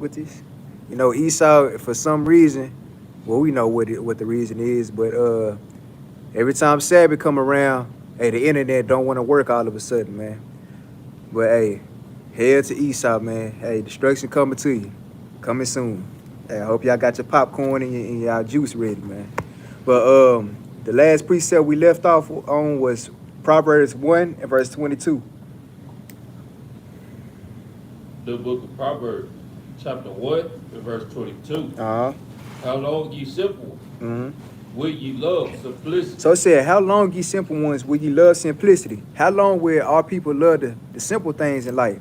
with this. You know, Esau, for some reason, well, we know what the reason is, but every time Sabbath come around, hey, the internet don't want to work all of a sudden, man. But hey, head to Esau, man. Hey, destruction coming to you, coming soon. Hey, I hope y'all got your popcorn and y'all juice ready, man. But the last precept we left off on was Proverbs 1 and verse 22. The book of Proverbs, chapter 1 and verse 22. Uh-huh. How long ye simple, will ye love simplicity? So it said, how long, ye simple ones, will ye love simplicity? How long will our people love the simple things in life?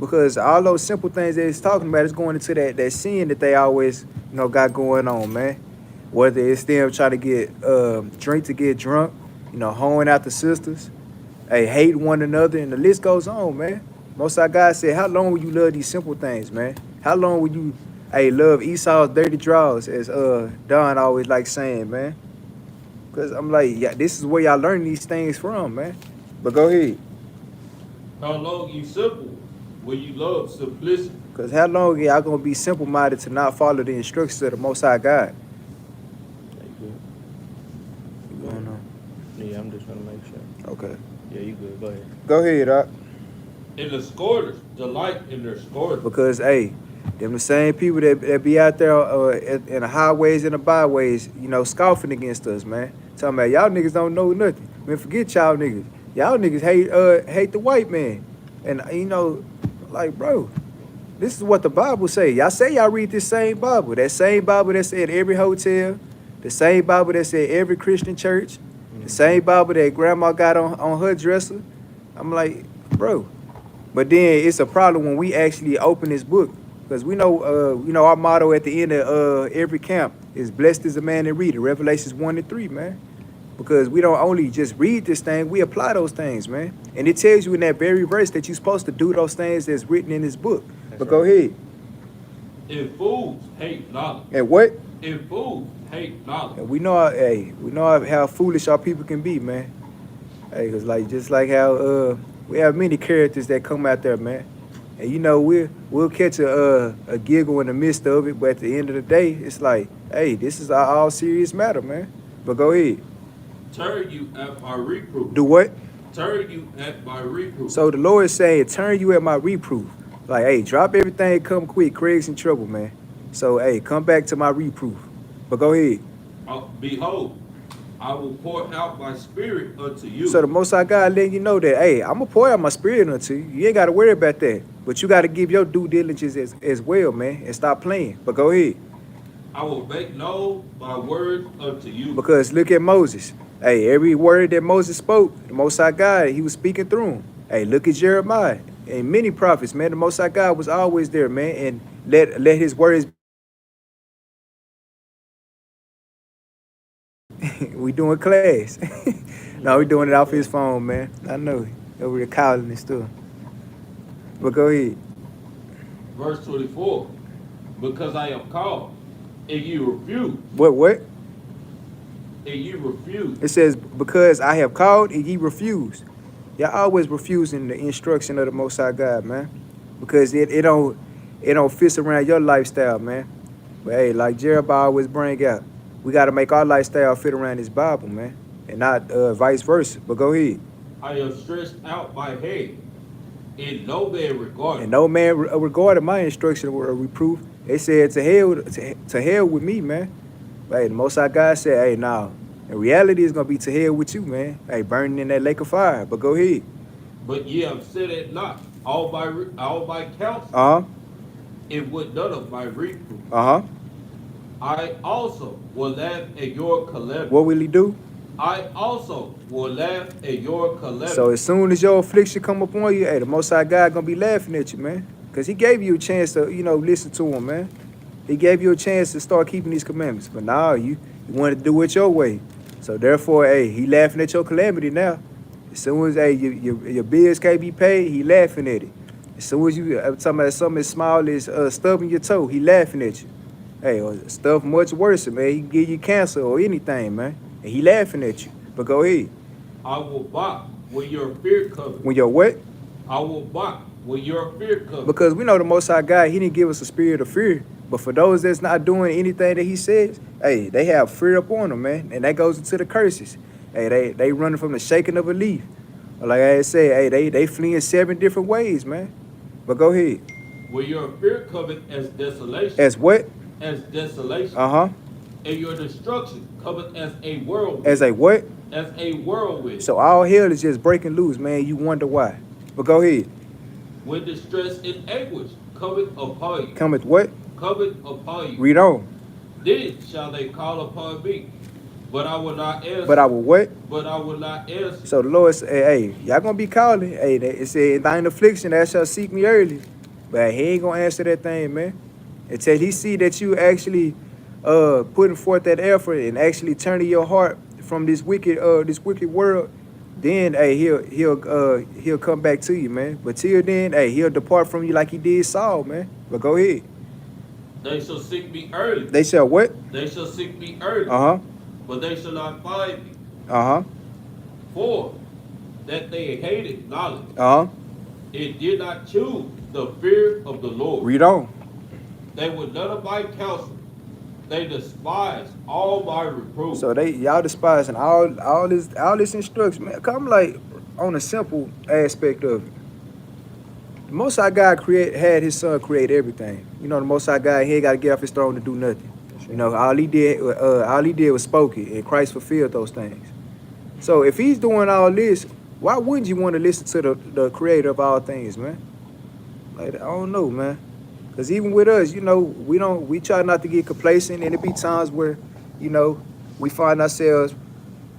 Because all those simple things that it's talking about is going into that sin that they always, got going on, man. Whether it's them trying to get drink to get drunk, hoeing out the sisters, hey, hate one another, and the list goes on, man. Most of our guys said, how long will you love these simple things, man? How long will you, hey, love Esau's dirty draws, as Don always like saying, man? Because I'm like, yeah, this is where y'all learn these things from, man. But go ahead. How long ye simple, will you love simplicity? Because how long are y'all going to be simple-minded to not follow the instructions of the Most High God? You going on? Yeah, I'm just trying to make sure. Okay. Yeah, you good. Go ahead. Go ahead, Doc. And the scorners delight in their scorn. Because, hey, them the same people that be out there in the highways and the byways, scoffing against us, man. Talking about y'all niggas don't know nothing. Man, forget y'all niggas. Y'all niggas hate the white man. And, like, bro, this is what the Bible say. Y'all say y'all read this same Bible. That same Bible that said every hotel. The same Bible that said every Christian church. The same Bible that grandma got on her dresser. I'm like, bro. But then it's a problem when we actually open this book. Because we know, our motto at the end of every camp is blessed is the man that read it. Revelations 1 and 3, man. Because we don't only just read this thing, we apply those things, man. And it tells you in that very verse that you're supposed to do those things that's written in this book. But go ahead. And fools hate knowledge. And what? And fools hate knowledge. And we know how foolish our people can be, man. Hey, cause just like how we have many characters that come out there, man. And we'll catch a giggle in the midst of it, but at the end of the day, it's like, hey, this is all serious matter, man. But go ahead. Turn you at my reproof. Do what? Turn you at my reproof. So the Lord is saying, turn you at my reproof. Like, hey, drop everything, come quick. Craig's in trouble, man. So, hey, come back to my reproof. But go ahead. Behold, I will pour out my spirit unto you. So the Most High God letting you know that, hey, I'm going to pour out my spirit unto you. You ain't got to worry about that. But you got to give your due diligence as well, man, and stop playing. But go ahead. I will make known my words unto you. Because look at Moses. Hey, every word that Moses spoke, the Most High God, he was speaking through him. Hey, look at Jeremiah and many prophets, man. The Most High God was always there, man, and let his words. We doing class. No, we doing it off his phone, man. I know. Over there calling and stuff. But go ahead. Verse 24. Because I am called, and you refuse. What? And you refuse. It says, because I have called and ye refuse. Y'all always refusing the instruction of the Most High God, man. Because it don't fit around your lifestyle, man. But hey, like Jerubbaal always bring out, we got to make our lifestyle fit around this Bible, man. And not vice versa. But go ahead. I have stretched out my hand, and no man regarded. And no man regarded my instruction or reproof. They said to hell with me, man. Hey, the Most High God said, hey, now, in reality, it's going to be to hell with you, man. Hey, burning in that lake of fire. But go ahead. But ye have said it not, all my counsel. Uh-huh. And with none of my reproof. Uh-huh. I also will laugh at your calamity. What will he do? I also will laugh at your calamity. So as soon as your affliction come upon you, hey, the Most High God going to be laughing at you, man. Because he gave you a chance to, listen to him, man. He gave you a chance to start keeping these commandments. But now you want to do it your way. So therefore, hey, he laughing at your calamity now. As soon as, hey, your bills can't be paid, he laughing at it. As soon as you talking about something as small as stubbing your toe, he laughing at you. Hey, or stuff much worse, man. He can give you cancer or anything, man. And he laughing at you. But go ahead. I will mock when your fear comes. When your what? I will mock Will your fear cover? Because we know the Most High God, he didn't give us a spirit of fear. But for those that's not doing anything that he says, hey, they have fear upon them, man. And that goes into the curses. Hey, they running from the shaking of a leaf. Like I said, hey, they flee in 7 different ways, man. But go ahead. Will your fear covered as desolation? As what? As desolation. Uh-huh. And your destruction covered as a whirlwind. As a what? As a whirlwind. So all hell is just breaking loose, man. You wonder why. But go ahead. When distress and anguish cometh upon you. Cometh what? Cometh upon you. Read on. Then shall they call upon me, but I will not answer. But I will what? But I will not answer. So the Lord said, hey, y'all gonna be calling. Hey, it said, in thine affliction, thou shalt seek me early. But he ain't gonna answer that thing, man. Until he see that you actually putting forth that effort and actually turning your heart from this wicked world, then hey, he'll come back to you, man. But till then, hey, he'll depart from you like he did Saul, man. But go ahead. They shall seek me early. They shall what? They shall seek me early. Uh-huh. But they shall not find me. Uh-huh. For that they hated knowledge. Uh-huh. It did not choose the fear of the Lord. Read on. They would none of my counsel. They despised all my reproof. So y'all despising all this instruction, man. Come like on a simple aspect of it. The Most High God had his son create everything. You know, the Most High God, he ain't got to get off his throne to do nothing. You know, all he did was spoke it, and Christ fulfilled those things. So if he's doing all this, why wouldn't you want to listen to the creator of all things, man? Like, I don't know, man. Because even with us, you know, we try not to get complacent, and it be times where, you know, we find ourselves,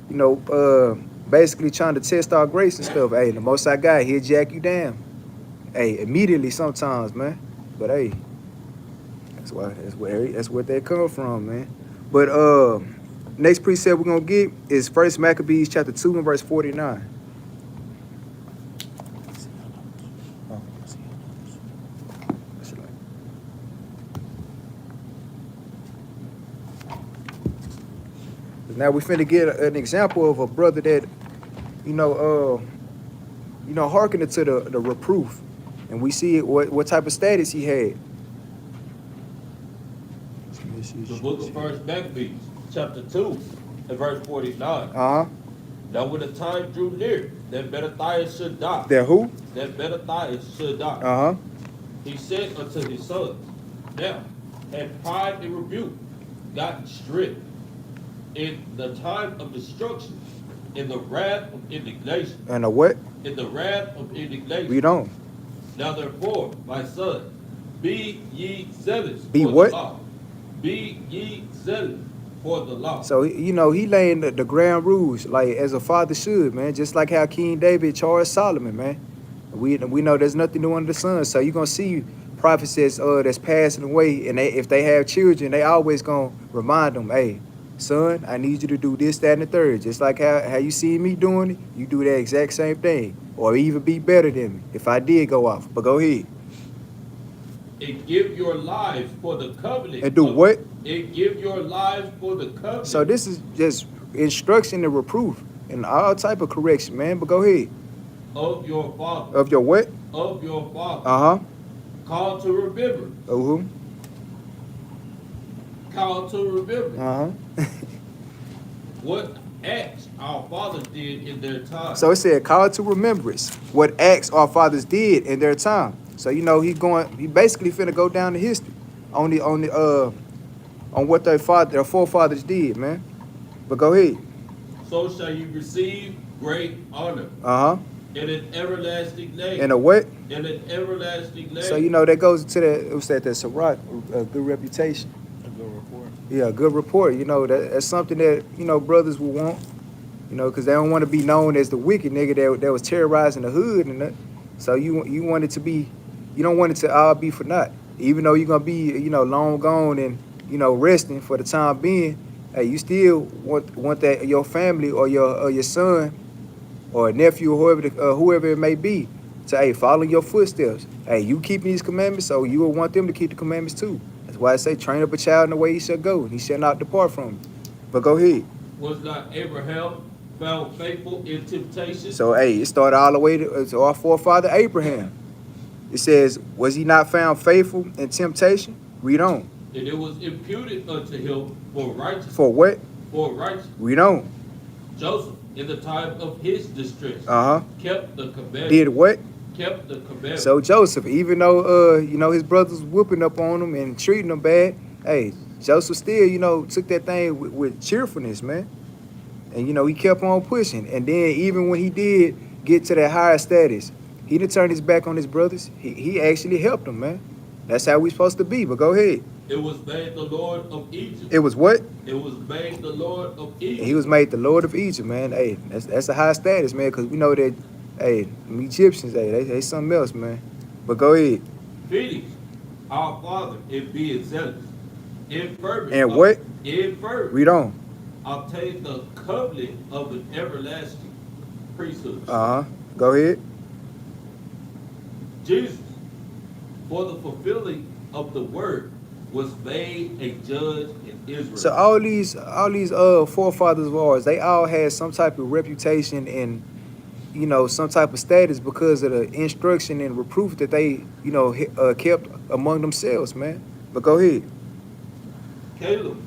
you know, basically trying to test our grace and stuff. Hey, the Most High God, he'll jack you down. Hey, immediately sometimes, man. But hey, that's where they come from, man. But next precept we're gonna get is 1 Maccabees chapter 2 and verse 49. Now we finna get an example of a brother that, you know, hearkening to the reproof, and we see what type of status he had. The book of 1 Maccabees, chapter 2, and verse 49. Uh-huh. Now when the time drew near that Benaniyah should die. That who? That Benaniyah should die. Uh-huh. He said unto his sons, now, had pride and rebuke gotten stripped in the time of destruction, in the wrath of indignation. And a what? In the wrath of indignation. Read on. Now therefore, my son, be ye zealous Be for what? the law. Be ye zealous for the law. So, you know, he laying the ground rules, like as a father should, man. Just like how King David charged Solomon, man. We know there's nothing new under the sun. So you're going to see prophets that's passing away, and if they have children, they always going to remind them, hey, son, I need you to do this, that, and the third. Just like how you see me doing it, you do that exact same thing. Or even be better than me if I did go off. But go ahead. And give your lives for the covenant. And do what? And give your lives for the covenant. So this is just instruction and reproof and all type of correction, man. But go ahead. Of your father. Of your what? Of your father. Uh-huh. Call to remember. Of who? Call to remember. Uh-huh. What acts our fathers did in their time. So it said, call to remembrance what acts our fathers did in their time. So you know he basically finna go down to history on what their forefathers did, man. But go ahead. So shall you receive great honor. Uh-huh. In an everlasting name. And a what? In an everlasting name. So you know that goes into that. What's that? That's a good reputation. A good report. Yeah, a good report. You know that's something that brothers will want. You know, because they don't want to be known as the wicked nigga that was terrorizing the hood and that. So you want it to be. You don't want it to all be for naught. Even though you're gonna be long gone and resting for the time being, hey, you still want that your family or your son or nephew or whoever it may be to follow your footsteps. Hey, you keeping these commandments, so you will want them to keep the commandments too. That's why I say train up a child in the way he shall go, and he shall not depart from it. But go ahead. Was not Abraham found faithful in temptation? So it started all the way to our forefather Abraham. It says, was he not found faithful in temptation? Read on. And it was imputed unto him for righteousness. For what? For righteousness. Read on. Joseph, in the time of his distress, kept the commandment. Did what? Kept the commandment. So Joseph, even though his brothers whooping up on him and treating him bad, hey, Joseph still, took that thing with cheerfulness, man. And he kept on pushing. And then even when he did get to that higher status, he didn't turn his back on his brothers. He actually helped them, man. That's how we supposed to be. But go ahead. It was made the Lord of Egypt. It was what? It was made the Lord of Egypt. He was made the Lord of Egypt, man. Hey, that's a high status, man, because we know that, hey, them Egyptians, hey, they something else, man. But go ahead. Felix, our father, in being zealous, in fervent. And what? In fervent. Read on. Obtained the covenant of an everlasting priesthood. Go ahead. Jesus, for the fulfilling of the word, was made a judge in Israel. So all these forefathers of ours, they all had some type of reputation and some type of status because of the instruction and reproof that they kept among themselves, man. But go ahead. Caleb,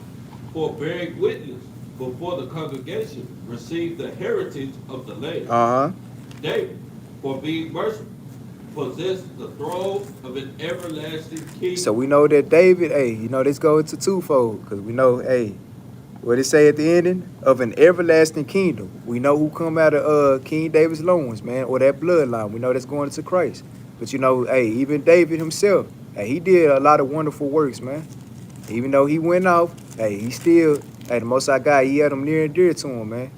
for bearing witness before the congregation, received the heritage of the land. David, for being merciful, possessed the throne of an everlasting king. So we know that David, this goes to twofold, because we know, what it say at the ending of an everlasting kingdom. We know who come out of King David's loins, man, or that bloodline. We know that's going to Christ. But even David himself, he did a lot of wonderful works, man. Even though he went off, he still, the Most High God, he had him near and dear to him, man.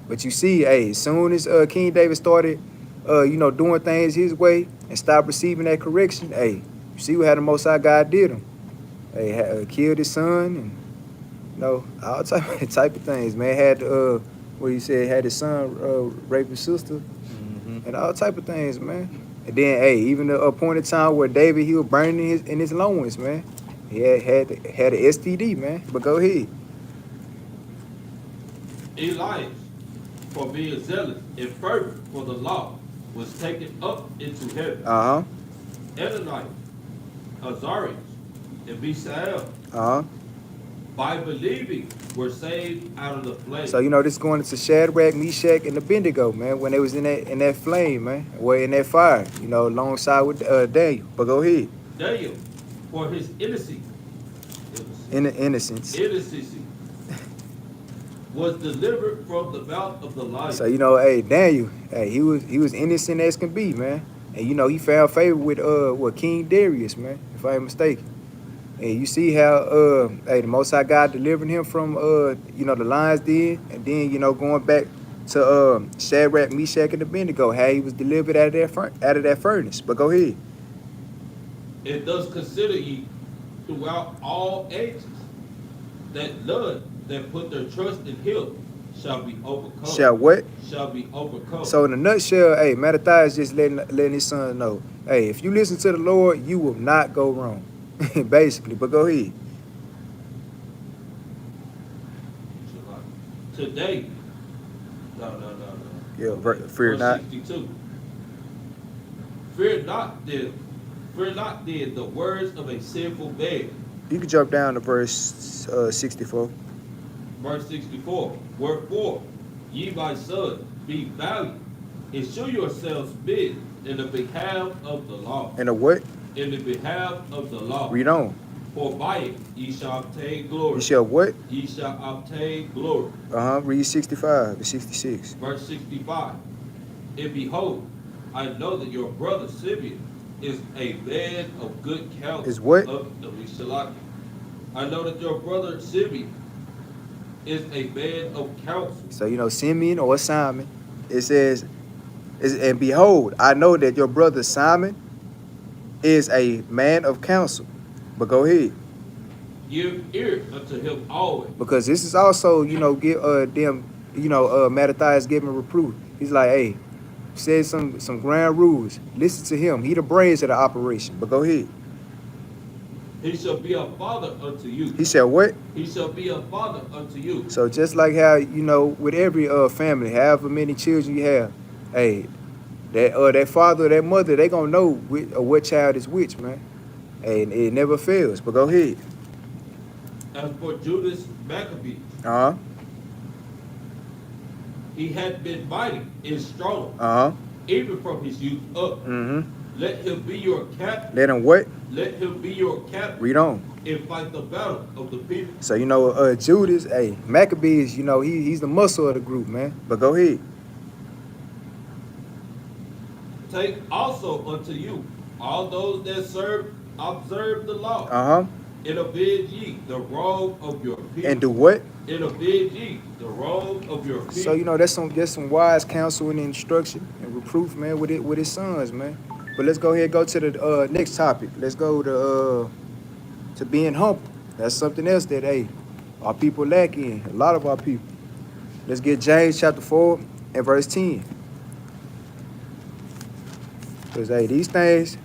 But you see, as soon as King David started, doing things his way and stopped receiving that correction, you see what the Most High God did him. Killed his son and, all type of things, man. Had, what he said, had his son rape his sister and all type of things, man. And then, even the appointed time where David, he was burning in his loins, man. He had an STD, man. But go ahead. Elias, for being zealous and fervent for the law, was taken up into heaven. Ananias, Azarias, and Mishael, by believing, were saved out of the flame. So this going into Shadrach, Meshach, and Abednego, man, when they was in that flame, man, or in that fire, alongside with Daniel. But go ahead. Daniel, for his innocency, Innocency. was delivered from the mouth of the lion. So Daniel, he was innocent as can be, man. And he found favor with King Darius, man, if I ain't mistaken. And you see how the Most High God delivered him from the lion's den, and then going back to Shadrach, Meshach, and Abednego, how he was delivered out of that furnace. But go ahead. And thus consider ye throughout all ages that none that put their trust in him shall be overcome. Shall what? Shall be overcome. So in a nutshell, Mattathias is just letting his son know, if you listen to the Lord, you will not go wrong. Basically, but go ahead. Today, no. Yeah, fear not. 62. Fear not then the words of a sinful man. You can jump down to verse 64. Verse 64. Wherefore, ye my sons, be valiant, and show yourselves men in the behalf of the law. In a what? In the behalf of the law. Read on. For by it ye shall obtain glory. You shall what? Ye shall obtain glory. Read 65 and 66. Verse 65. And behold, I know that your brother Simeon is a man of good counsel. Is what? I know that your brother Simeon is a man of counsel. So Simeon or Simon, it says, and behold, I know that your brother Simon is a man of counsel. But go ahead. Give ear unto him always. Because this is also, give them, Mattathias giving reproof. He's like, said some grand rules. Listen to him. He the brains of the operation. But go ahead. He shall be a father unto you. He shall what? He shall be a father unto you. So just like how, with every family, however many children you have, that father or that mother, they gonna know what child is which, man. And it never fails. But go ahead. As for Judas Maccabee, Uh-huh. he had been mighty and strong, Uh-huh. even from his youth up. Mm-hmm. Let him be your captain. Let him what? Let him be your captain Read on. and fight the battle of the people. So, Judas, hey, Maccabees, he's the muscle of the group, man. But go ahead. Take also unto you all those that observe the law, Uh-huh. and avenge ye the wrong of your people. And do what? And avenge ye the wrong of your people. So, that's some wise counsel and instruction and reproof, man, with his sons, man. But let's go ahead and go to the next topic. Let's go to being humble. That's something else that, hey, our people lack in. A lot of our people. Let's get James chapter 4 and verse 10. Because, hey, these things,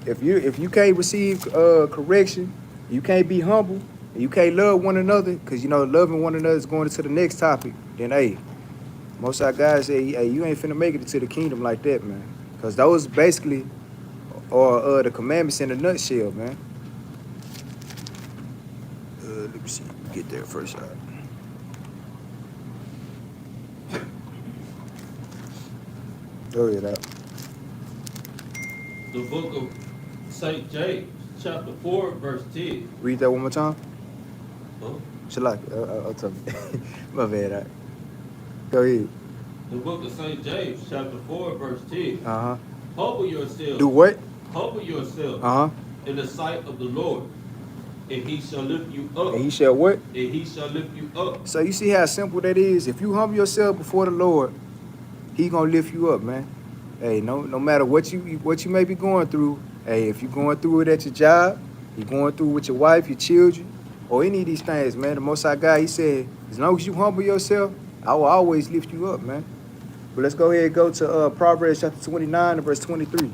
if you can't receive correction, you can't be humble, and you can't love one another, because, loving one another is going into the next topic, then, hey, most of our guys say, hey, you ain't finna make it to the kingdom like that, man. Because those basically are the commandments in a nutshell, man. Let me see. Get there first. Go ahead, out. The book of St. James, chapter 4, verse 10. Read that one more time. Huh? Shalak, I'll tell you. My bad, out. Go ahead. The book of St. James, chapter 4, verse 10. Uh-huh. Humble yourselves. Do what? Humble yourselves Uh-huh. in the sight of the Lord, and he shall lift you up. And he shall what? And he shall lift you up. So you see how simple that is? If you humble yourself before the Lord, he gonna lift you up, man. Hey, no matter what you may be going through, hey, if you're going through it at your job, you're going through with your wife, your children, or any of these things, man, the Most High God, he said, as long as you humble yourself, I will always lift you up, man. But let's go ahead and go to Proverbs chapter 29 and verse 23.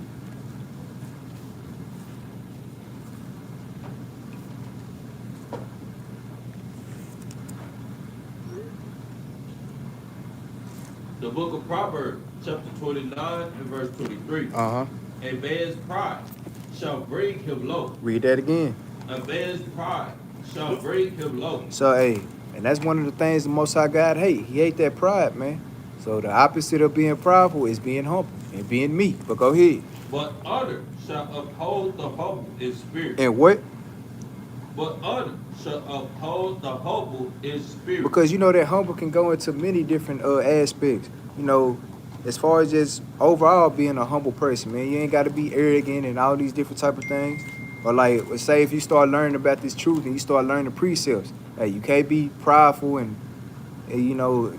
The book of Proverbs, chapter 29 and verse 23. Uh-huh. A man's pride shall bring him low. Read that again. A man's pride shall bring him low. So, hey, and that's one of the things the Most High God hate. He hate that pride, man. So the opposite of being prideful is being humble and being meek. But go ahead. But honor shall uphold the humble in spirit. And what? But honor shall uphold the humble in spirit. Because that humble can go into many different aspects. As far as just overall being a humble person, man, you ain't got to be arrogant and all these different type of things. Or like, let's say if you start learning about this truth and you start learning the precepts, hey, you can't be prideful and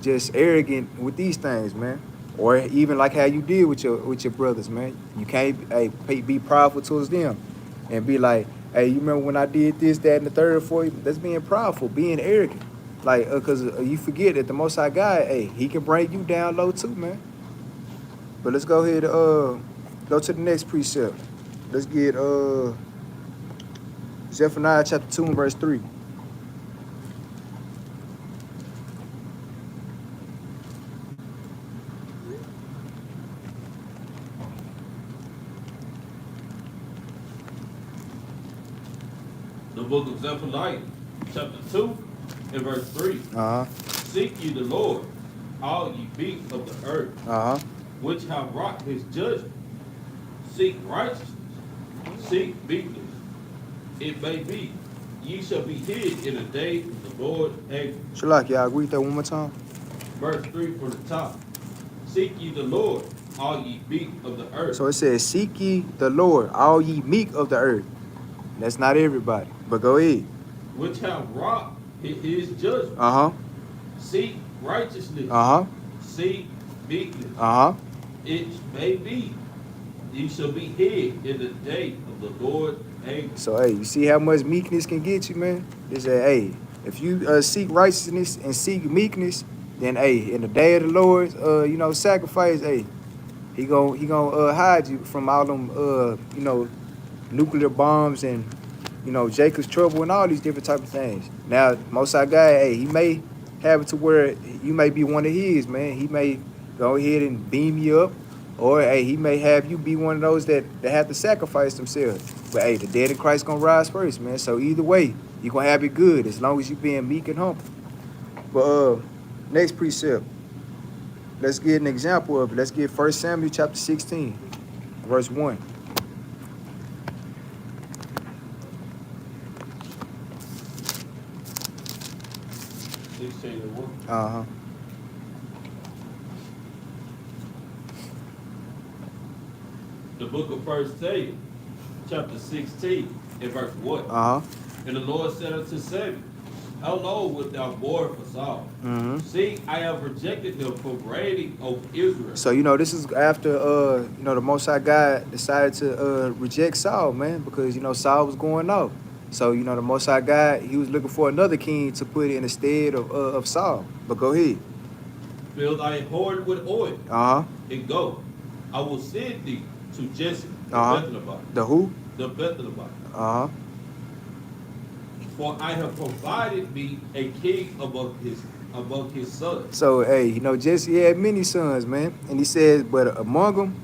just arrogant with these things, man. Or even like how you did with your brothers, man. You can't be prideful towards them and be like, hey, you remember when I did this, that, and the third for you? That's being prideful, being arrogant. Like, because you forget that the Most High God, hey, he can bring you down low too, man. But let's go ahead and go to the next precept. Let's get Zephaniah chapter 2 and verse 3. The book of Zephaniah, chapter 2 and verse 3. Uh-huh. Seek ye the Lord, all ye beasts of the earth, Uh-huh. which have wrought his judgment. Seek righteousness, seek meekness. It may be, ye shall be hid in the day of the Lord anger. Shalak, y'all read that one more time. Verse 3 from the top. Seek ye the Lord, all ye meek of the earth. So it says, seek ye the Lord, all ye meek of the earth. That's not everybody, but go ahead. Which have wrought his judgment. Uh-huh. Seek righteousness. Uh-huh. Seek meekness. Uh-huh. It may be, ye shall be hid in the day of the Lord anger. So, hey, you see how much meekness can get you, man? It's that, hey, if you seek righteousness and seek meekness, then, hey, in the day of the Lord's, sacrifice, hey, he gonna hide you from all them, nuclear bombs and, Jacob's trouble and all these different type of things. Now, Most High God, hey, he may have it to where you may be one of his, man. He may go ahead and beam you up, Or hey, he may have you be one of those that have to sacrifice themselves. But hey, the dead in Christ gonna rise first, man. So either way, you gonna have it good as long as you being meek and humble. But next precept. Let's get an example of it. Let's get 1 Samuel chapter 16, verse 1. 16 and 1. Uh-huh. The book of 1 Samuel, chapter 16, and verse 1. Uh-huh. And the Lord said unto Samuel, how long wilt thou mourn for Saul? Mm-hmm. See, I have rejected him from reigning over Israel. So, this is after, the Most High God decided to reject Saul, man, because, Saul was going off. So, the Most High God, he was looking for another king to put in the stead of Saul. But go ahead. Fill thy horn with oil, Uh-huh. and go. I will send thee to Jesse, the Uh-huh. Bethlehemite. The who? The Bethlehemite. Uh-huh. For I have provided me a king among his sons. So, hey, Jesse had many sons, man. And he says, but among them,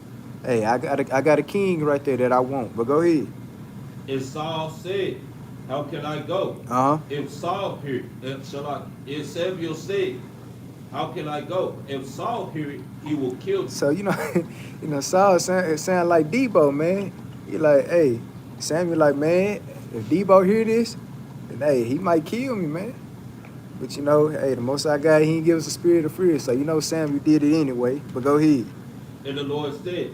hey, I got a king right there that I want. But go ahead. And Saul said, how can I go? Uh-huh. If Saul hear it, and Samuel said, how can I go? If Saul hear it, he will kill me. So, Saul sound like Debo, man. He like, hey, Samuel like, man, if Debo hear this, then, hey, he might kill me, man. But, hey, the Most High God, he didn't give us a spirit of fear. So, Samuel did it anyway. But go ahead. And the Lord said,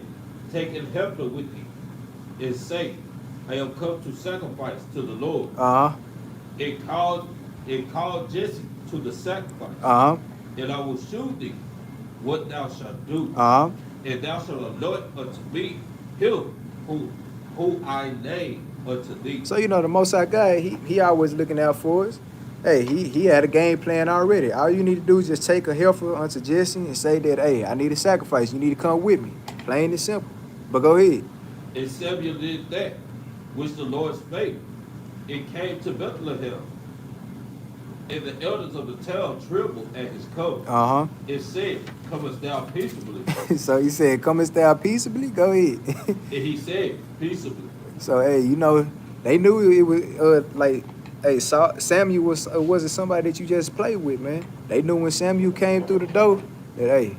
take an heifer with thee, and say, I have come to sacrifice to the Lord. Uh-huh. And called Jesse to the sacrifice. Uh-huh. And I will shew thee what thou shalt do. Uh-huh. And thou shalt anoint unto me him who I name unto thee. So, the Most High God, he always looking out for us. Hey, he had a game plan already. All you need to do is just take a heifer unto Jesse and say that, hey, I need a sacrifice. You need to come with me. Plain and simple. But go ahead. And Samuel did that, which the Lord spake. It came to Bethlehem. And the elders of the town trembled at his coming. Uh-huh. It said, comest thou peaceably? So he said, comest thou peaceably? Go ahead. And he said, peaceably. So, hey, they knew it was, hey, Samuel wasn't somebody that you just play with, man. They knew when Samuel came through the door that, hey,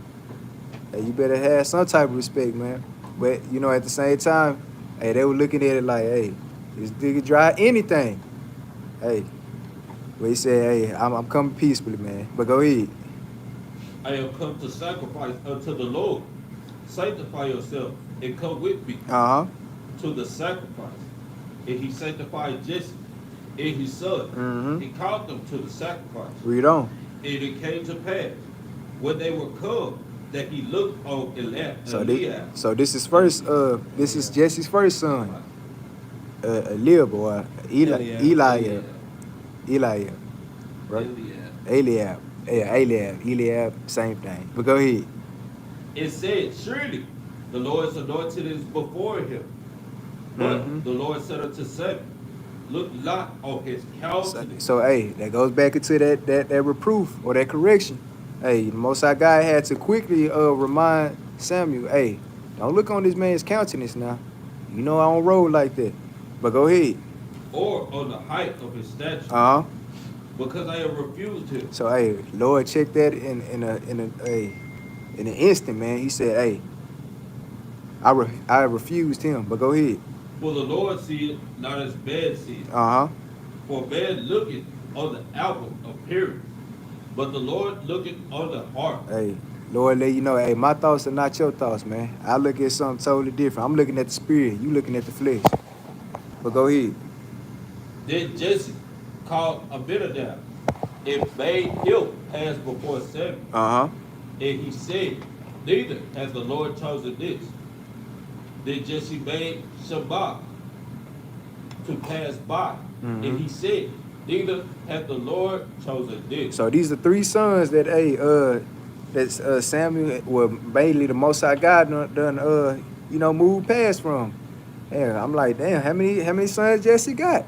you better have some type of respect, man. But, at the same time, hey, they were looking at it like, hey, this nigga try anything. Hey, but he said, hey, I'm coming peacefully, man. But go ahead. I have come to sacrifice unto the Lord. Sanctify yourself and come with me Uh-huh. to the sacrifice. And he sanctified Jesse and his son. Mm-hmm. He called them to the sacrifice. Read on. And it came to pass, when they were come, that he looked on Eliab. So this is first. This is Jesse's first son. Eliab or Eliab. Right? Eliab. Yeah, Eliab. Same thing. But go ahead. It said, surely the Lord's anointed is before him. But the Lord said unto Samuel, look not on his countenance. So hey, that goes back into that reproof or that correction. Hey, the Most High God had to quickly remind Samuel, hey, don't look on this man's countenance now. I don't roll like that. But go ahead. Or on the height of his stature. Uh-huh. Because I have refused him. So hey, Lord checked that in an instant, man. He said, hey, I refused him. But go ahead. For the Lord seeth not as man seeth. Uh-huh. For man looketh on the outward appearance, but the Lord looketh on the heart. Hey, Lord, let you know, hey, my thoughts are not your thoughts, man. I look at something totally different. I'm looking at the spirit. You looking at the flesh. But go ahead. Then Jesse called Benaniyah and made him pass before Samuel. Uh-huh. And he said, neither has the Lord chosen this. Then Jesse made Shabbat to pass by. And he said, neither hath the Lord chosen this. So these are three sons that, hey, Samuel, well, mainly the Most High God done moved past from. Yeah, I'm like, damn, how many sons Jesse got?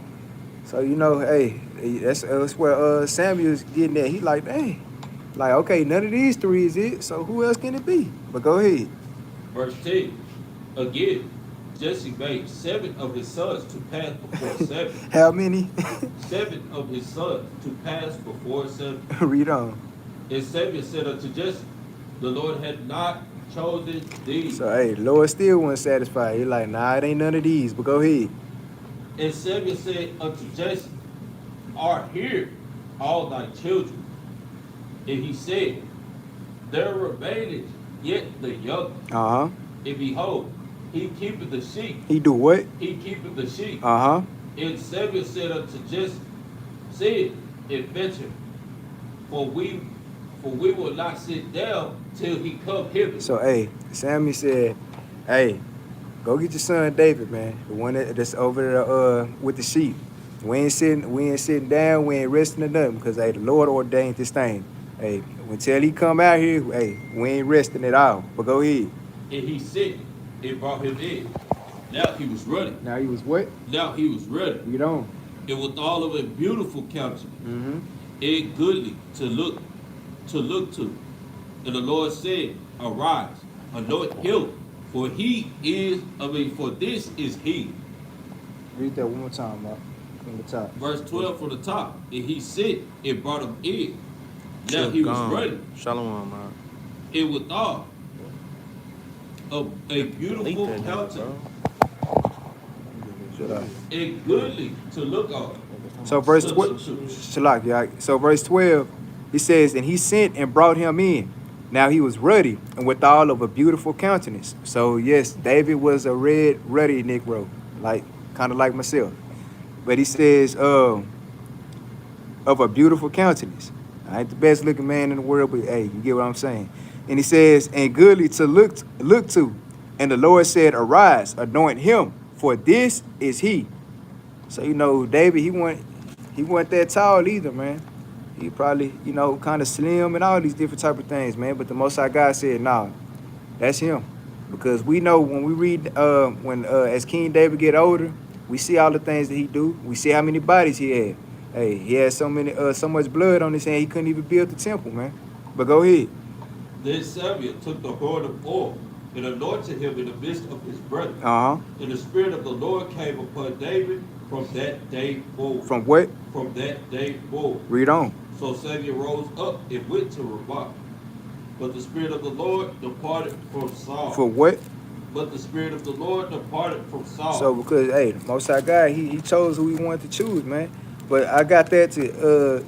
So, hey, that's where Samuel's getting at. He like, dang. Like, okay, none of these three is it, so who else can it be? But go ahead. Verse 10. Again, Jesse made 7 of his sons to pass before 7. How many? 7 of his sons to pass before 7. Read on. And Samuel said unto Jesse, the Lord had not chosen thee. So, hey, the Lord still wasn't satisfied. He like, nah, it ain't none of these, but go ahead. And Samuel said unto Jesse, are here all thy children? And he said, there remaineth yet the young. Uh-huh. And behold, he keepeth the sheep. He do what? He keepeth the sheep. Uh-huh. And Samuel said unto Jesse, say and fetch him, for we will not sit down till he come hither. So, hey, Samuel said, hey, go get your son David, man. The one that's over there with the sheep. We ain't sitting down, we ain't resting or nothing, because hey, the Lord ordained this thing. Hey, until he come out here, hey, we ain't resting at all. But go ahead. And he sent and brought him in. Now he was ready. Now he was what? Now he was ready. Read on. And with all of a beautiful countenance, Mm-hmm. and goodly to look to. And the Lord said, arise, anoint him, for this is he. Read that one more time, Mark. From the top. Verse 12 from the top. And he sent and brought him in. Now he was ready. Shalom, man. And withal a beautiful That countenance, Shut up. and goodly to look on. So verse 12, Shalak, yeah. So verse 12, he says, and he sent and brought him in. Now he was ruddy and withal of a beautiful countenance. So yes, David was a ruddy Negro, kind of like myself. But he says, of a beautiful countenance. I ain't the best looking man in the world, but hey, you get what I'm saying. And he says, and goodly to look to. And the Lord said, arise, anoint him, for this is he. So, David, he wasn't that tall either, man. He probably, kind of slim and all these different type of things, man. But the Most High God said, nah, that's him. Because we know when we read, as King David get older, we see all the things that he do. We see how many bodies he had. Hey, he had so much blood on his hand, he couldn't even build the temple, man. But go ahead. Then Samuel took the horn of oil and anointed him in the midst of his brethren. Uh-huh. And the Spirit of the Lord came upon David from that day forward. From what? From that day forward. Read on. So Samuel rose up and went to Ramah. But the Spirit of the Lord departed from Saul. For what? But the Spirit of the Lord departed from Saul. So because, hey, the Most High God, he chose who he wanted to choose, man. But I got that to,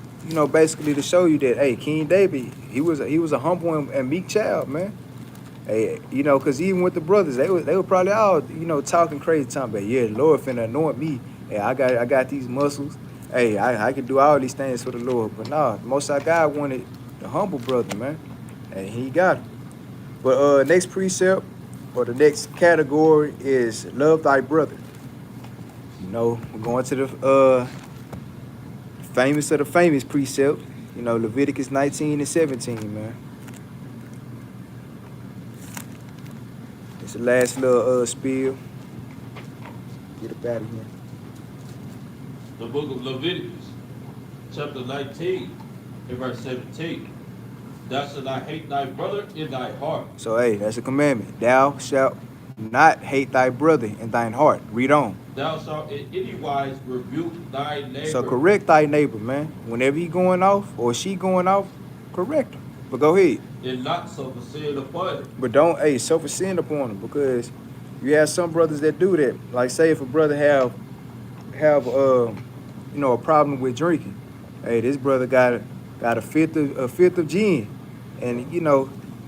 basically to show you that, hey, King David, he was a humble and meek child, man. Hey, because even with the brothers, they were probably all, talking crazy, talking about, yeah, the Lord finna anoint me. Hey, I got these muscles. Hey, I can do all these things for the Lord. But nah, the Most High God wanted the humble brother, man. And he got it. But next precept, or the next category is love thy brother. We're going to the famous of the famous precept, Leviticus 19 and 17, man. It's the last little spiel. Get up out of here. The book of Leviticus, chapter 19, and verse 17. Thou shalt not hate thy brother in thy heart. So, hey, that's a commandment. Thou shalt not hate thy brother in thine heart. Read on. Thou shalt in any wise rebuke thy neighbor. So correct thy neighbor, man. Whenever he going off or she going off, correct him. But go ahead. And not suffer sin upon him. But don't, suffer sin upon him, because you have some brothers that do that. Like, say if a brother have a problem with drinking. Hey, this brother got a fifth of gin, and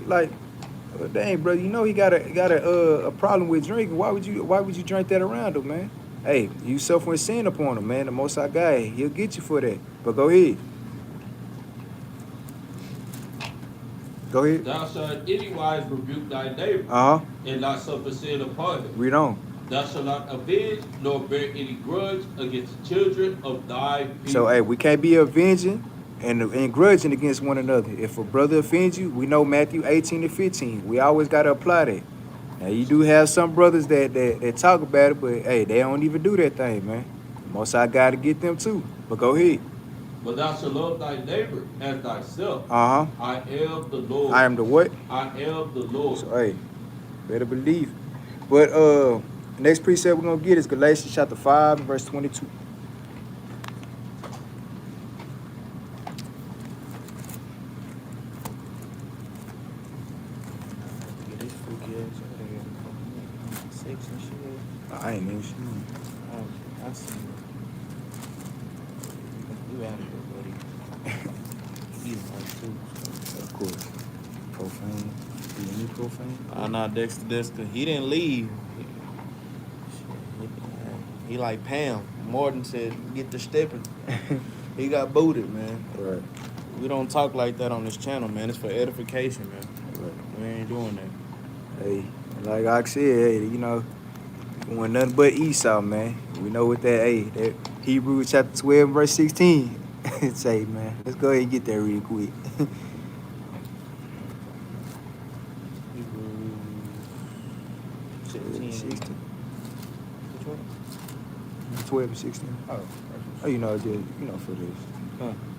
like, dang, brother, he got a problem with drinking. Why would you drink that around him, man? Hey, you suffering sin upon him, man. The Most High God, he'll get you for that. But go ahead. Go ahead. Thou shalt in any wise rebuke thy neighbor. Uh-huh. And not suffer sin upon him. Read on. Thou shalt not avenge nor bear any grudge against the children of thy people. So, hey, we can't be avenging and grudging against one another. If a brother offends you, we know Matthew 18 and 15. We always got to apply that. Now, you do have some brothers that talk about it, but, hey, they don't even do that thing, man. Most I got to get them, too. But go ahead. But thou shalt love thy neighbor as thyself. Uh-huh. I am the Lord. I am the what? I am the Lord. So, hey, Better believe it. But next precept we're gonna get is Galatians chapter 5, verse 22. Get this freaky ass out of here. 6 and shit. I ain't even sure. I see it. You out of here, buddy. He's like too. Of course. Profane. You any profane? Nah, Dexter. He didn't leave. He like Pam. Morton said, get the stepping. He got booted, man. Right. We don't talk like that on this channel, man. It's for edification, man. Right. We ain't doing that. Hey, like I said, hey, you know, we want nothing but Esau, man. We know what that, hey, that Hebrews chapter 12, verse 16 say, man. Let's go ahead and get that real quick. Hebrews 16. 16. Which one? 12 and 16. Oh, you know, for this.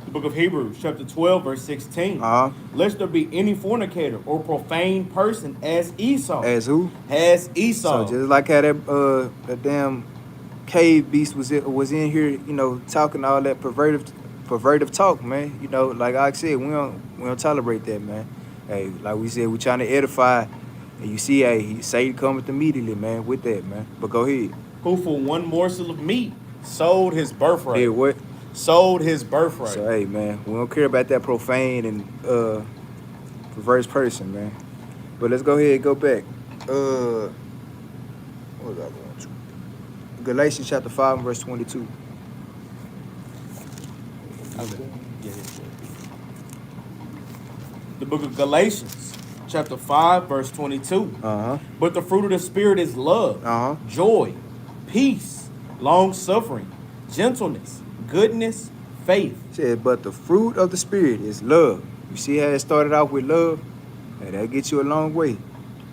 The book of Hebrews, chapter 12, verse 16. Uh-huh. Lest there be any fornicator or profane person as Esau. As who? As Esau. So just like how that damn cave beast was in here, you know, talking all that pervertive talk, man. You know, like I said, we don't tolerate that, man. Hey, like we said, we trying to edify, and you see, hey, Satan cometh immediately, man, with that, man. But go ahead. Who for one morsel of meat sold his birthright. Did what? Sold his birthright. So hey, man, we don't care about that profane and perverse person, man. But let's go ahead and go back. What was I going to? Galatians chapter 5, verse 22. The book of Galatians, chapter 5, verse 22. Uh-huh. But the fruit of the Spirit is love, Uh-huh. joy, peace, long-suffering, gentleness, goodness, faith. It said, but the fruit of the Spirit is love. You see how it started off with love? Hey, that gets you a long way. It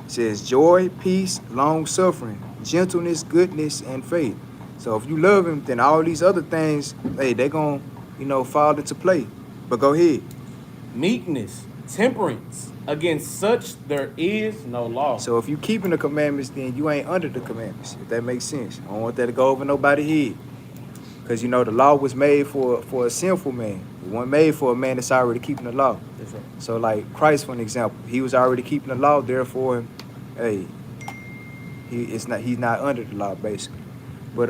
says joy, peace, long-suffering, gentleness, goodness, and faith. So if you love him, then all these other things, hey, they're going to, you know, fall into play. But go ahead. Meekness, temperance. Against such there is no law. So if you keeping the commandments, then you ain't under the commandments, if that makes sense. I don't want that to go over nobody's head. Because, you know, the law was made for a sinful man. It wasn't made for a man that's already keeping the law. That's right. So, like Christ, for an example, he was already keeping the law. Therefore, hey, he's not under the law, basically. But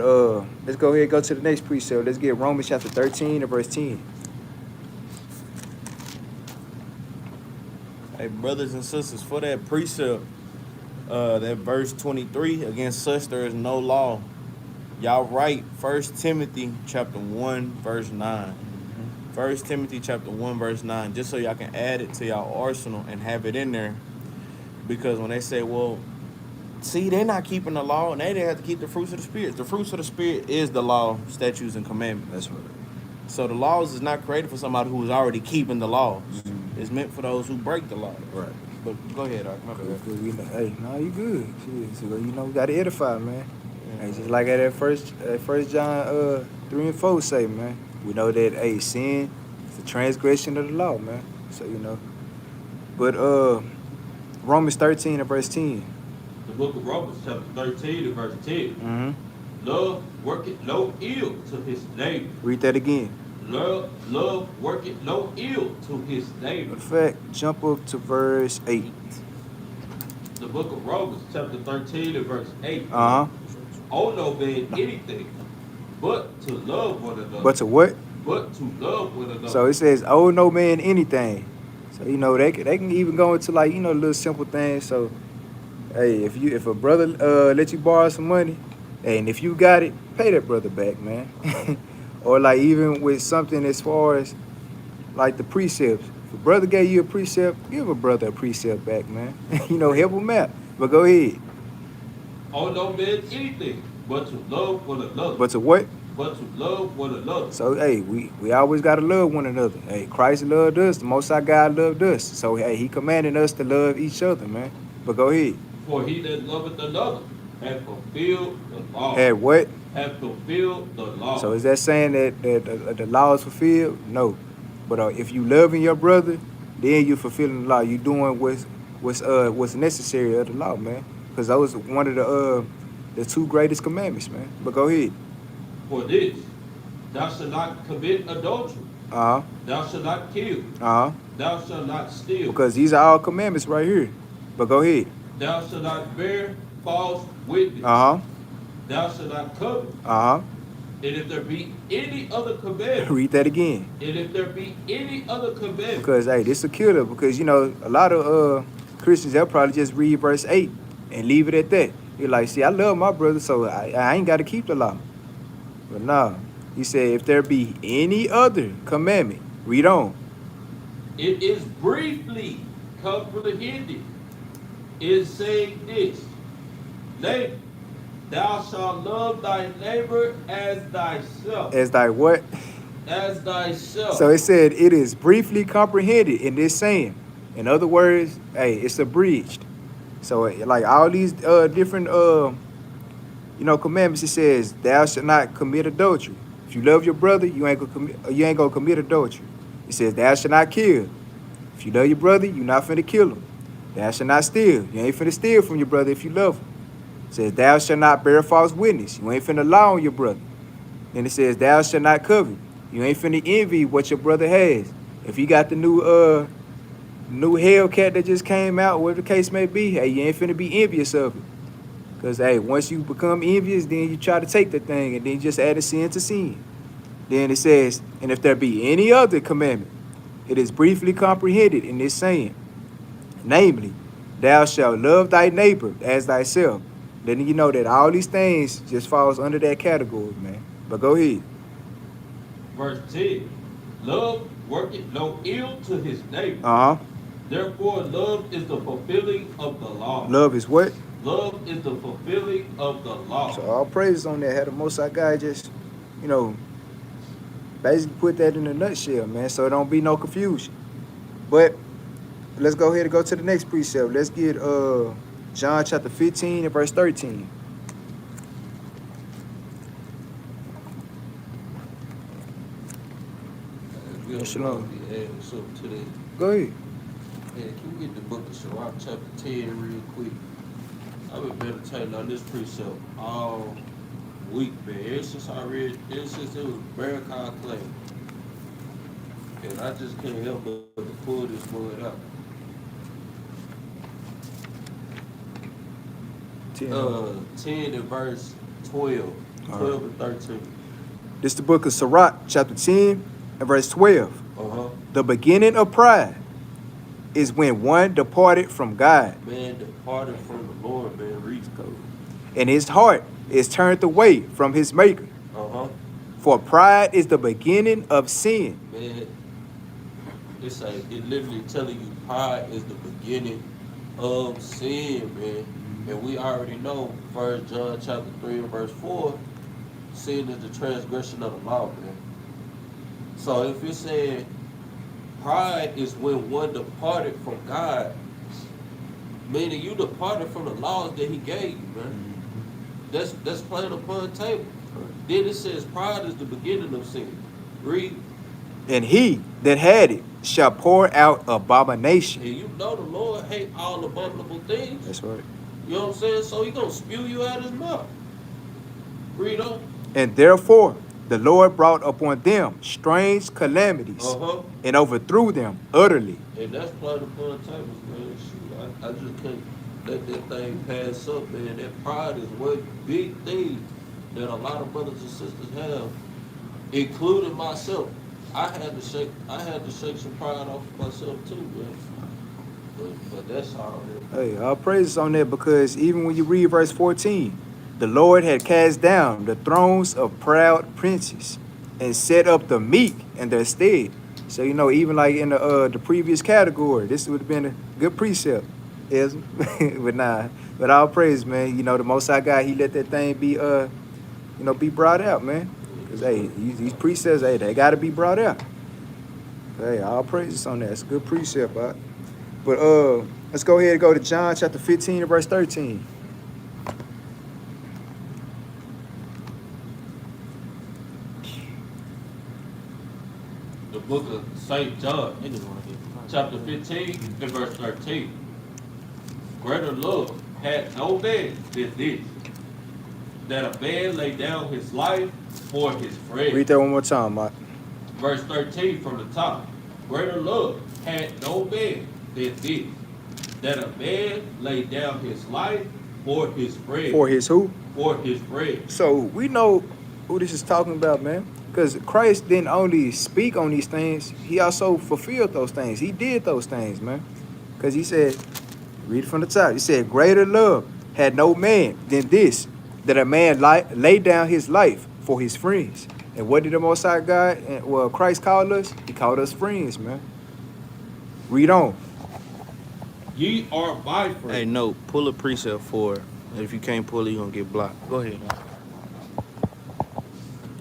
let's go ahead and go to the next precept. Let's get Romans chapter 13 and verse 10. Hey, brothers and sisters, for that precept, that verse 23, against such there is no law. Y'all right, 1 Timothy chapter 1, verse 9. 1 Timothy chapter 1, verse 9, just so y'all can add it to y'all arsenal and have it in there. Because when they say, well, see, they're not keeping the law, and they have to keep the fruits of the Spirit. The fruits of the Spirit is the law, statutes, and commandments. That's right. So the laws is not created for somebody who is already keeping the laws. It's meant for those who break the law. Right. But go ahead, Ark. My bad. Hey, no, you good. Shit, so, you know, we got to edify, man. Yeah. Hey, just like that first John 3 and 4 say, man. We know that, hey, sin is the transgression of the law, man. So, you know. But Romans 13 and verse 10. The book of Romans, chapter 13 and verse 10. Mm-hmm. Love worketh no ill to his neighbor. Read that again. Love worketh no ill to his neighbor. In fact, jump up to verse 8. The book of Romans, chapter 13 and verse 8. Uh-huh. Owe no man anything but to love one another. But to what? But to love one another. So it says, owe no man anything. So, you know, they can even go into, like, you know, little simple things. So, hey, if a brother let you borrow some money, and if you got it, pay that brother back, man. Or, like, even with something as far as, like, the precepts. If a brother gave you a precept, give a brother a precept back, man. You know, help him out. But go ahead. Owe no man anything but to love one another. But to what? But to love one another. So, hey, we always got to love one another. Hey, Christ loved us. The Most High God loved us. So, hey, he commanded us to love each other, man. But go ahead. For he that loveth another hath fulfilled the law. Hey, what? Hath fulfilled the law. So is that saying that the law is fulfilled? No. But if you loving your brother, then you fulfilling the law. You doing what's necessary of the law, man. because that was one of the two greatest commandments, man. But go ahead. For this, thou shalt not commit adultery. Uh-huh. Thou shalt not kill. Uh-huh. Thou shalt not steal. Because these are all commandments right here. But go ahead. Thou shalt not bear false witness. Uh-huh. Thou shalt not covet. Uh-huh. And if there be any other commandment, Read that again. and if there be any other commandment, Because, hey, this is a killer. Because, you know, a lot of Christians, they'll probably just read verse 8 and leave it at that. You're like, see, I love my brother, so I ain't got to keep the law. But nah. He said, if there be any other commandment, read on. it is briefly comprehended in saying this: neighbor, thou shalt love thy neighbor as thyself. As thy what? As thyself. So it said it is briefly comprehended in this saying. In other words, hey, it's abridged. So like all these different commandments, it says thou shalt not commit adultery. If you love your brother, you ain't gonna commit adultery. It says thou shalt not kill. If you love your brother, you not finna kill him. Thou shalt not steal. You ain't finna steal from your brother if you love him. It says thou shalt not bear false witness. You ain't finna lie on your brother. Then it says thou shalt not covet. You ain't finna envy what your brother has. If he got the new Hellcat that just came out, whatever the case may be, hey, you ain't finna be envious of it. Because, hey, once you become envious, then you try to take the thing and then you just add a sin to sin. Then it says, and if there be any other commandment, it is briefly comprehended in this saying, namely, thou shalt love thy neighbor as thyself. Then you know that all these things just falls under that category, man. But go ahead. Verse 10. Love worketh no ill to his neighbor. Uh-huh. Therefore, love is the fulfilling of the law. Love is what? Love is the fulfilling of the law. So all praises on that. Had the Most High God just, basically put that in a nutshell, man, so it don't be no confusion. But let's go ahead and go to the next precept. Let's get John chapter 15 and verse 13. Shalom. Go ahead. Yeah, can we get the book of Sirach chapter 10 real quick? I've been meditating on this precept all week, man. Ever since it was Barracuda Clay. And I just can't help but to pull this word out. 10 and verse 12. 12 and 13. This is the book of Sirach, chapter 10 and verse 12. The beginning of pride is when one departed from God. Man departed from the Lord, man, reads code. And his heart is turned away from his maker. For pride is the beginning of sin. Man, it literally telling you pride is the beginning of sin, man. And we already know 1 John chapter 3 and verse 4, sin is the transgression of the law, man. So if you're saying pride is when one departed from God, meaning you departed from the laws that he gave you, man. That's plain upon the table. Then it says pride is the beginning of sin. Read. And he that had it shall pour out abomination. And you know the Lord hate all abominable things. That's right. You know what I'm saying? So he gonna spew you out his mouth. Read on. And therefore the Lord brought upon them strange calamities and overthrew them utterly. And that's plain upon the tables, man. Shoot, I just can't let that thing pass up, man. That pride is one big thing that a lot of brothers and sisters have, including myself. I had to shake some pride off of myself too, man. But that's all that. Hey, all praises on that, because even when you read verse 14, the Lord had cast down the thrones of proud princes and set up the meek in their stead. So, even like in the previous category, this would have been a good precept. Yes. But all praise, man. The Most High God, he let that thing be, be brought out, man. Because, hey, these precepts, hey, they got to be brought out. Hey, all praises on that. It's a good precept, right? But let's go ahead and go to John chapter 15 and verse 13. The book of St. John, chapter 15 and verse 13. Greater love had no man than this, that a man lay down his life for his friend. Read that one more time, Mike. Verse 13 from the top. Greater love had no man than this, that a man lay down his life for his friend. For his who? For his friend. So we know who this is talking about, man. Because Christ didn't only speak on these things, he also fulfilled those things. He did those things, man. Because he said, read from the top. He said, greater love had no man than this, that a man lay down his life for his friends. And what did the Most High God, well, Christ called us? He called us friends, man. Read on. Ye are my friends. Hey, no, pull a precept for it. If you can't pull it, you're going to get blocked. Go ahead.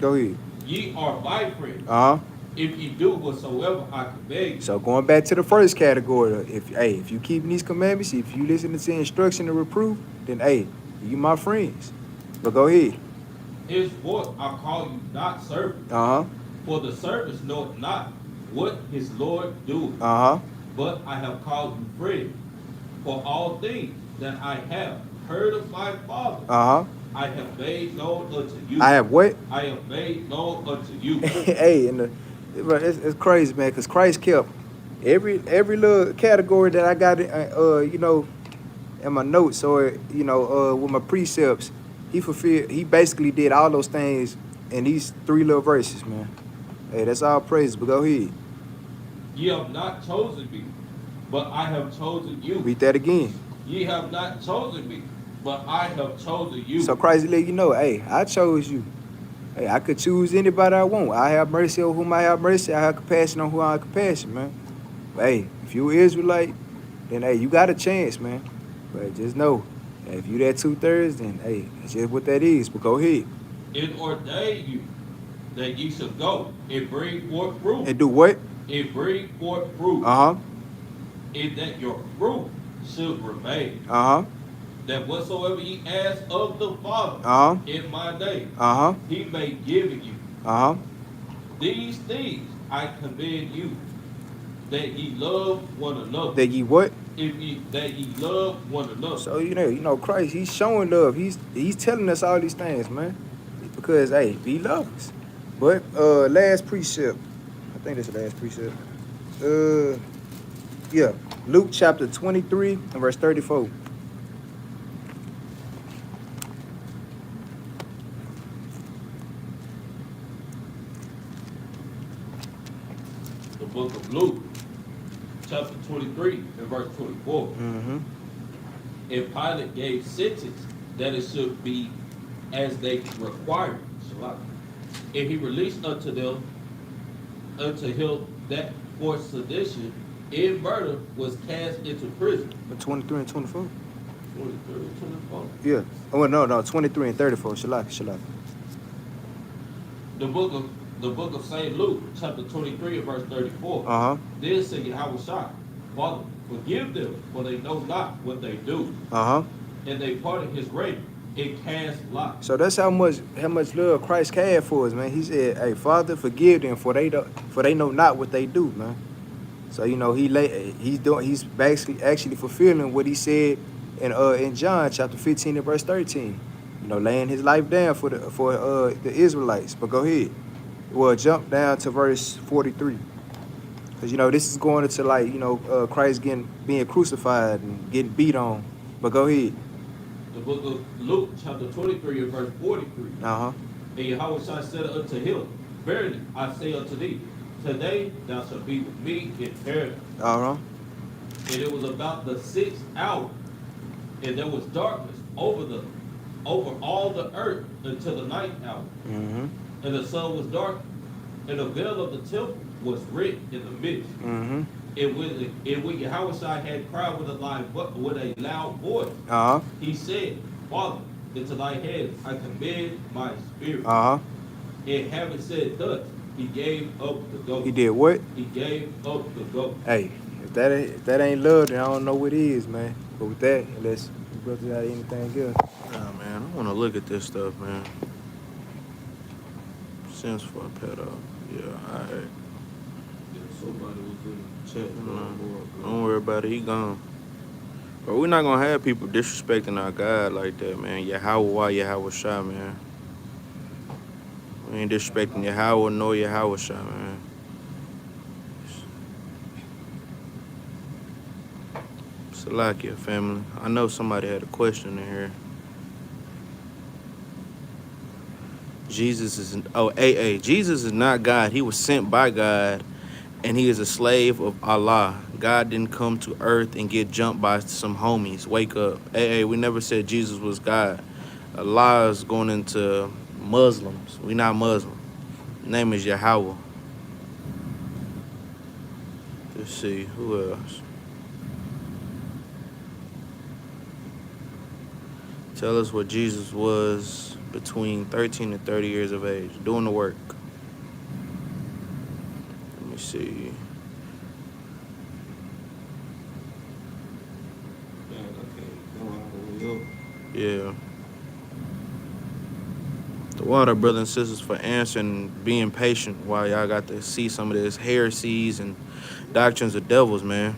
Go ahead. Ye are my friends. Uh-huh. If ye do whatsoever I command you. So going back to the first category, if you keeping these commandments, if you listen to instruction and reproof, then hey, you my friends. But go ahead. Henceforth I call you not servants. Uh-huh. For the servants knoweth not what his Lord doeth. Uh-huh. But I have called you friends. For all things that I have heard of my Father, Uh-huh. I have made known unto you. I have what? I have made known unto you. Hey, but it's crazy, man, because Christ kept every little category that I got, in my notes or, with my precepts, he basically did all those things in these 3 little verses, man. Hey, that's all praise, but go ahead. Ye have not chosen me, but I have chosen you. Read that again. Ye have not chosen me, but I have chosen you. So Christ let you know, hey, I chose you. Hey, I could choose anybody I want. I have mercy on whom I have mercy. I have compassion on whom I have compassion, man. But hey, if you Israelite, then hey, you got a chance, man. But just know, if you that 2/3, then hey, that's just what that is. But go ahead. It ordained you that ye should go and bring forth fruit. And do what? And bring forth fruit. Uh-huh. And that your fruit should remain. Uh-huh. That whatsoever ye ask of the Father Uh-huh. in my name, Uh-huh. he may give it you. Uh-huh. These things I command you, that ye love one another. That ye what? That ye love one another. So Christ, he's showing love. He's telling us all these things, man. Because hey, he loves us. But last precept. I think that's the last precept. Yeah. Luke chapter 23 and verse 34. The book of Luke, chapter 23 and verse 24. Mm-hmm. And Pilate gave sentence that it should be as they required. And he released unto him that for sedition and murder was cast into prison. But 23 and 24? 23 and 24. Yeah. Oh, no, 23 and 34. Shalak. The book of St. Luke, chapter 23 and verse 34. Uh-huh. Then said Yahweh, Father, forgive them, for they know not what they do. Uh-huh. And they parted his raiment and cast lots. So that's how much love Christ had for us, man. He said, hey, Father, forgive them, for they know not what they do, man. So, he's basically actually fulfilling what he said in John chapter 15 and verse 13. Laying his life down for the Israelites. But go ahead. Well, jump down to verse 43. Because, this is going into Christ being crucified and getting beat on. But go ahead. The book of Luke, chapter 23 and verse 43. Uh-huh. And Yahweh said unto him, Verily I say unto thee, today thou shalt be with me in paradise. Uh-huh. And it was about the 6th hour, and there was darkness over all the earth until the 9th hour. Mm-hmm. And the sun was dark, and the veil of the temple was rent in the midst. Mm-hmm. And when Yahweh had cried with a loud voice, Uh-huh. he said, Father, into thy hands I commend my spirit. Uh-huh. And having said thus, he gave up the ghost. He did what? He gave up the ghost. Hey, if that ain't love, then I don't know what is, man. But with that, unless you brothers got anything else. Nah, man, I want to look at this stuff, man. Since for a pedo. Yeah, all right. Somebody was in the chat. Don't worry about it. He gone. But we're not gonna have people disrespecting our God like that, man. Yahweh, Yahweh Shah, man. We ain't disrespecting Yahweh nor Yahweh Shah, man. Salakia, family. I know somebody had a question in here. Jesus is not God. He was sent by God, and he is a slave of Allah. God didn't come to earth and get jumped by some homies. Wake up. We never said Jesus was God. Allah is going into Muslims. We not Muslim. His name is Yahweh. Let's see, who else? Tell us what Jesus was between 13 and 30 years of age, doing the work. Let me see. Yeah. The water, brothers and sisters, for answering and being patient while y'all got to see some of this heresies and doctrines of devils, man.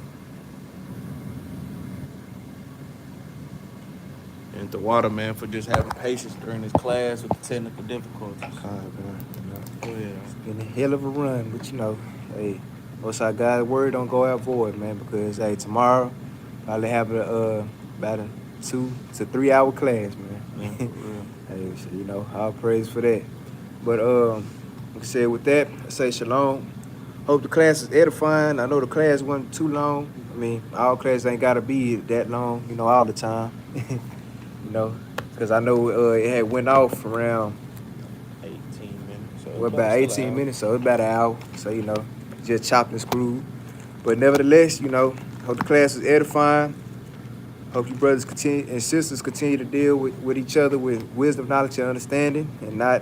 And the water, man, for just having patience during this class with the technical difficulties. Go ahead. It's been a hell of a run, but you know, hey, most of God's word don't go out void, man, because hey, tomorrow probably have about a 2 to 3 hour class, man. Yeah, for real. Hey, so, you know, all praise for that. But like I said, with that, I say shalom. Hope the class is edifying. I know the class wasn't too long. I mean, all classes ain't gotta be that long, you know, all the time. You know, because I know it had went off around 18 minutes. So about 18 minutes, so it's about an hour. So, you know, just chopped and screwed. But nevertheless, you know, hope the class is edifying. Hope you brothers continue and sisters continue to deal with each other with wisdom, knowledge, and understanding, and not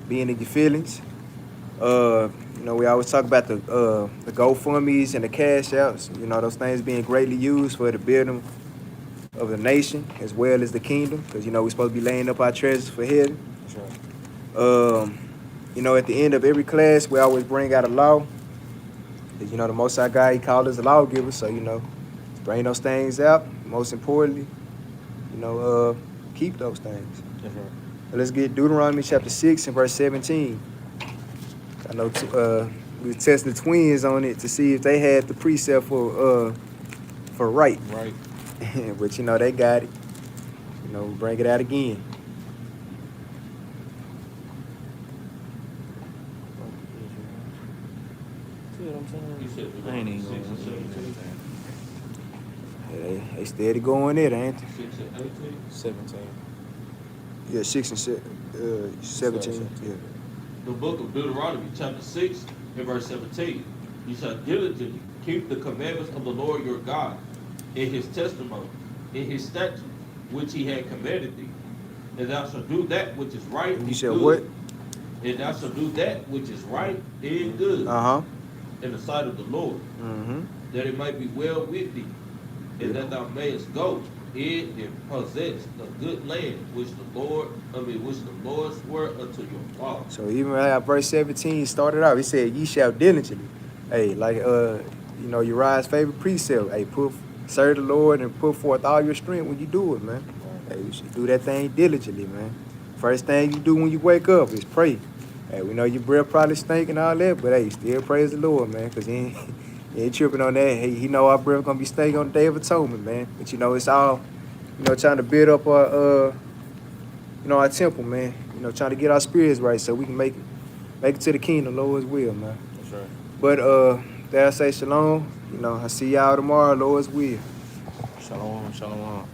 being in your feelings. You know, we always talk about the GoFundMes and the cash outs. You know, those things being greatly used for the building of the nation as well as the kingdom, because you know we're supposed to be laying up our treasures for heaven. That's right. You know, at the end of every class, we always bring out a law. You know, the Most High God, he called us a lawgiver, so you know, bring those things out. Most importantly, you know, keep those things. That's right. Let's get Deuteronomy chapter 6 and verse 17. I know we tested the twins on it to see if they had the precept for right. Right. But you know, they got it. You know, bring it out again. See what I'm saying? You said I ain't even 6 and 17. They steady going it, ain't they? 6 and 18. 17. Yeah, 6 and 17. Yeah. The book of Deuteronomy, chapter 6, and verse 17. You shall diligently keep the commandments of the Lord your God, in his testimony, in his statutes, which he had commanded thee. And thou shalt do that which is right and You said good. what? And thou shalt do that which is right and good in the sight of the Lord, that it might be well with thee, and that thou mayest go in and possess the good land which the Lord swore unto your father. So even verse 17 started out, he said, ye shall diligently. Hey, like you know, Uriah's favorite precept. Hey, serve the Lord and put forth all your strength when you do it, man. Hey, you should do that thing diligently, man. First thing you do when you wake up is pray. Hey, we know your breath probably stink and all that, but hey, still praise the Lord, man, because he ain't tripping on that. Hey, he know our breath gonna be stinking on the Day of Atonement, man. But you know, it's all, you know, trying to build up our you know, our temple, man. You know, trying to get our spirits right so we can make it to the kingdom, Lord's will, man. That's right. But dare I say shalom? You know, I see y'all tomorrow, Lord's will. Shalom, shalom.